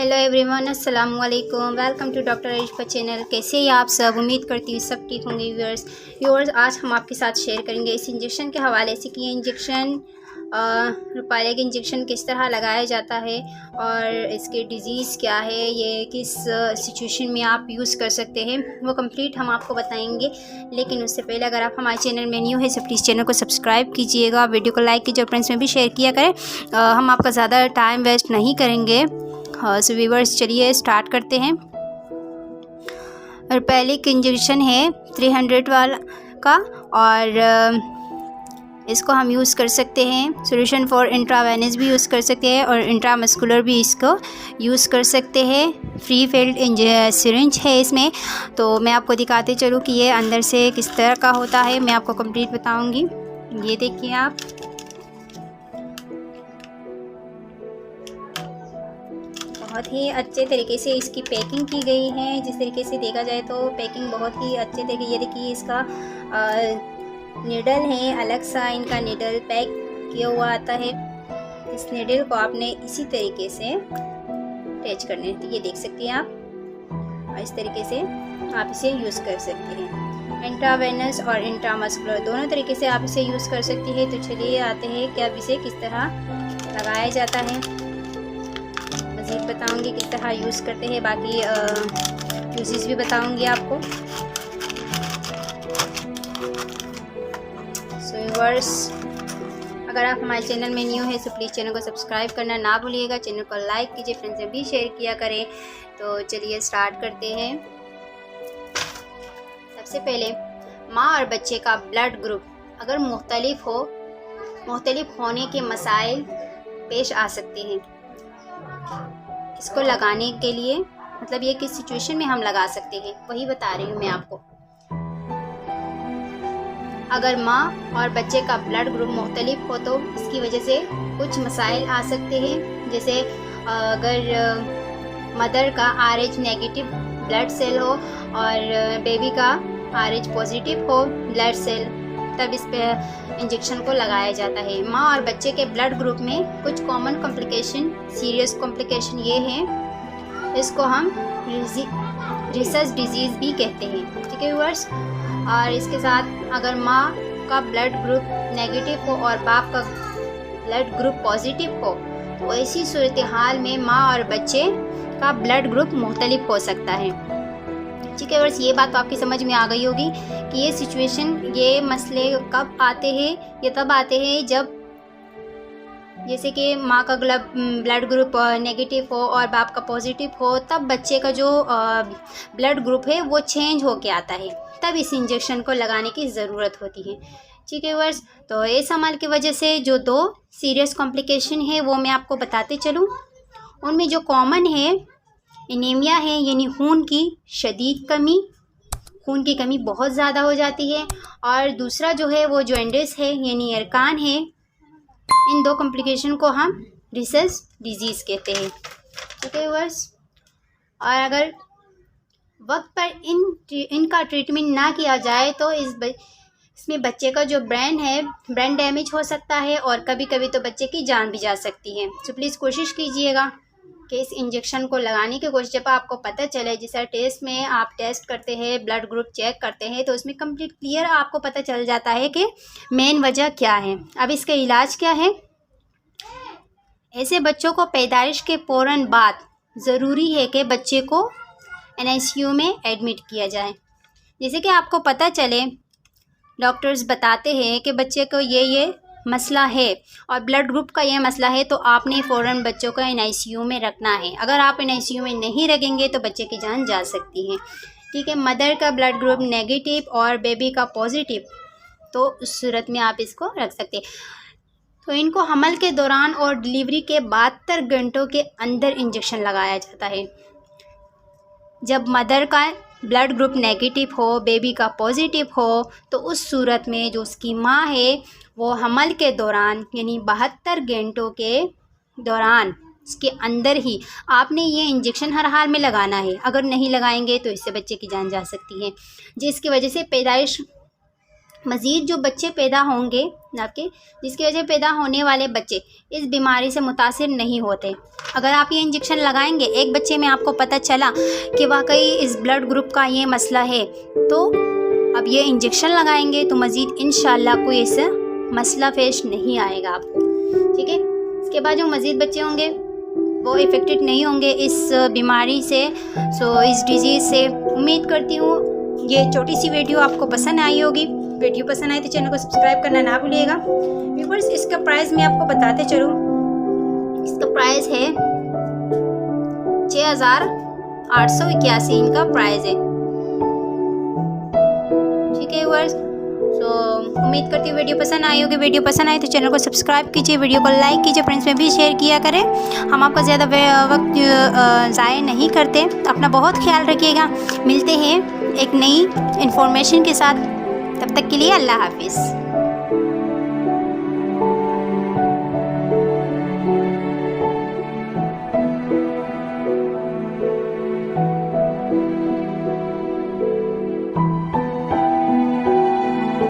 Hello everyone, अस्सलाम वालेकुम। Welcome to doctor Arisha channel. कैसे हैं आप सब? उम्मीद करती हूँ सब ठीक होंगे। व्यूअर्स आज हम आपके साथ शेयर करेंगे इस इंजेक्शन के हवाले से कि ये इंजेक्शन रुपाले के इंजेक्शन किस तरह लगाया जाता है और इसके डिज़ीज़ क्या है, ये किस सिचुएशन में आप यूज़ कर सकते हैं, वो कंप्लीट हम आपको बताएंगे। लेकिन उससे पहले अगर आप हमारे चैनल में न्यू है तो प्लीज़ चैनल को सब्सक्राइब कीजिएगा, वीडियो को लाइक कीजिए और फ्रेंड्स में भी शेयर किया करें। हम आपका ज़्यादा टाइम वेस्ट नहीं करेंगे। सो व्यूअर्स चलिए स्टार्ट करते हैं। और पहले एक इंजेक्शन है 300 वाला का और इसको हम यूज़ कर सकते हैं। सोल्यूशन फॉर इंट्रावेनस भी यूज़ कर सकते हैं और इंट्रामस्कुलर भी इसको यूज़ कर सकते हैं। फ्री फील्ड सिरिंज है इसमें, तो मैं आपको दिखाते चलूँ कि ये अंदर से किस तरह का होता है। मैं आपको कंप्लीट बताऊंगी। ये देखिए आप, बहुत ही अच्छे तरीके से इसकी पैकिंग की गई है। जिस तरीके से देखा जाए तो पैकिंग बहुत ही अच्छे तरीके। ये देखिए इसका निडल है, अलग सा इनका निडल पैक किया हुआ आता है। इस निडल को आपने इसी तरीके से अटैच करना है, तो ये देख सकते हैं आप। इस तरीके से आप इसे यूज़ कर सकते हैं। इंट्रावेनस और इंट्रामस्कुलर दोनों तरीके से आप इसे यूज़ कर सकते हैं। तो चलिए आते हैं कि अब इसे किस तरह लगाया जाता है, मज़ीद बताऊंगी किस तरह यूज़ करते हैं, बाकी यूजेस भी बताऊंगी आपको। सो व्यूअर्स अगर आप हमारे चैनल में न्यू है तो प्लीज़ चैनल को सब्सक्राइब करना ना भूलिएगा, चैनल को लाइक कीजिए, फ्रेंड्स से भी शेयर किया करें। तो चलिए स्टार्ट करते हैं। सबसे पहले माँ और बच्चे का ब्लड ग्रुप अगर मुख्तलिफ होने के मसाइल पेश आ सकते हैं। इसको लगाने के लिए मतलब ये किस सिचुएशन में हम लगा सकते हैं वही बता रही हूँ मैं आपको। अगर माँ और बच्चे का ब्लड ग्रुप मुख्तलिफ हो तो इसकी वजह से कुछ मसाइल आ सकते हैं। जैसे अगर मदर का RH नेगेटिव ब्लड सेल हो और बेबी का RH पॉजिटिव हो ब्लड सेल, तब इस पे इंजेक्शन को लगाया जाता है। माँ और बच्चे के ब्लड ग्रुप में कुछ कॉमन कॉम्प्लिकेशन, सीरियस कॉम्प्लिकेशन ये हैं, इसको हम रिसर्च डिजीज़ भी कहते हैं। ठीक है व्यूअर्स। और इसके साथ अगर माँ का ब्लड ग्रुप नेगेटिव हो और बाप का ब्लड ग्रुप पॉजिटिव हो तो ऐसी सूरत हाल में माँ और बच्चे का ब्लड ग्रुप मुख्तलिफ हो सकता है। ठीक है बस ये बात तो आपकी समझ में आ गई होगी कि ये सिचुएशन, ये मसले कब आते हैं। ये तब आते हैं जब जैसे कि माँ का ब्लड ग्रुप नेगेटिव हो और बाप का पॉजिटिव हो, तब बच्चे का जो ब्लड ग्रुप है वो चेंज होके आता है, तब इस इंजेक्शन को लगाने की ज़रूरत होती है। ठीक है वर्स। तो इस अमल की वजह से जो 2 सीरियस कॉम्प्लिकेशन है वो मैं आपको बताते चलूँ। उनमें जो कॉमन है एनीमिया है, यानी खून की शदीद कमी, खून की कमी बहुत ज़्यादा हो जाती है। और दूसरा जो है वो जॉन्डिस है, यानी अरकान है। इन 2 कॉम्प्लिकेशन को हम रिसर्च डिजीज़ कहते हैं। ठीक है वर्स। और अगर वक्त पर इनका ट्रीटमेंट ना किया जाए तो इसमें बच्चे का जो ब्रेन है, ब्रेन डैमेज हो सकता है और कभी कभी तो बच्चे की जान भी जा सकती है। तो प्लीज़ कोशिश कीजिएगा कि इस इंजेक्शन को लगाने की कोशिश, जब आपको पता चले, जैसे टेस्ट में आप टेस्ट करते हैं, ब्लड ग्रुप चेक करते हैं, तो उसमें कंप्लीट क्लियर आपको पता चल जाता है कि मेन वजह क्या है। अब इसका इलाज क्या है। ऐसे बच्चों को पैदाइश के फ़ौरन बाद ज़रूरी है कि बच्चे को NICU में एडमिट किया जाए। जैसे कि आपको पता चले, डॉक्टर्स बताते हैं कि बच्चे को ये मसला है और ब्लड ग्रुप का ये मसला है, तो आपने फ़ौरन बच्चों को NICU में रखना है। अगर आप NICU में नहीं रखेंगे तो बच्चे की जान जा सकती है। ठीक है। मदर का ब्लड ग्रुप नेगेटिव और बेबी का पॉजिटिव, तो उस सूरत में आप इसको रख सकते हैं। तो इनको हमल के दौरान और डिलीवरी के 72 घंटों के अंदर इंजेक्शन लगाया जाता है। जब मदर का ब्लड ग्रुप नेगेटिव हो, बेबी का पॉजिटिव हो, तो उस सूरत में जो उसकी माँ है वो हमल के दौरान यानी 72 घंटों के दौरान इसके अंदर ही आपने ये इंजेक्शन हर हाल में लगाना है। अगर नहीं लगाएंगे तो इससे बच्चे की जान जा सकती है, जिसकी वजह से पैदाइश मज़ीद जो बच्चे पैदा होंगे आपके, जिसकी वजह से पैदा होने वाले बच्चे इस बीमारी से मुतासिर नहीं होते। अगर आप ये इंजेक्शन लगाएंगे, एक बच्चे में आपको पता चला कि वाकई इस ब्लड ग्रुप का ये मसला है, तो अब ये इंजेक्शन लगाएंगे तो मज़ीद इंशाल्लाह कोई ऐसा मसला पेश नहीं आएगा आपको, ठीक है। इसके बाद जो मज़ीद बच्चे होंगे वो इफ़ेक्टेड नहीं होंगे इस बीमारी से, सो इस डिज़ीज़ से। उम्मीद करती हूँ ये छोटी सी वीडियो आपको पसंद आई होगी। वीडियो पसंद आए तो चैनल को सब्सक्राइब करना ना भूलिएगा। व्यूअर्स, इसका प्राइस मैं आपको बताते चलूँ। इसका प्राइस है 6,881 इनका प्राइस है, ठीक है व्यूअर्स। तो उम्मीद करती हूँ वीडियो पसंद आई होगी। वीडियो पसंद आए तो चैनल को सब्सक्राइब कीजिए, वीडियो को लाइक कीजिए, फ्रेंड्स में भी शेयर किया करें। हम आपका ज़्यादा वक्त ज़ाया नहीं करते। अपना बहुत ख्याल रखिएगा। मिलते हैं एक नई इन्फॉर्मेशन के साथ, तब तक के लिए अल्लाह हाफिज़।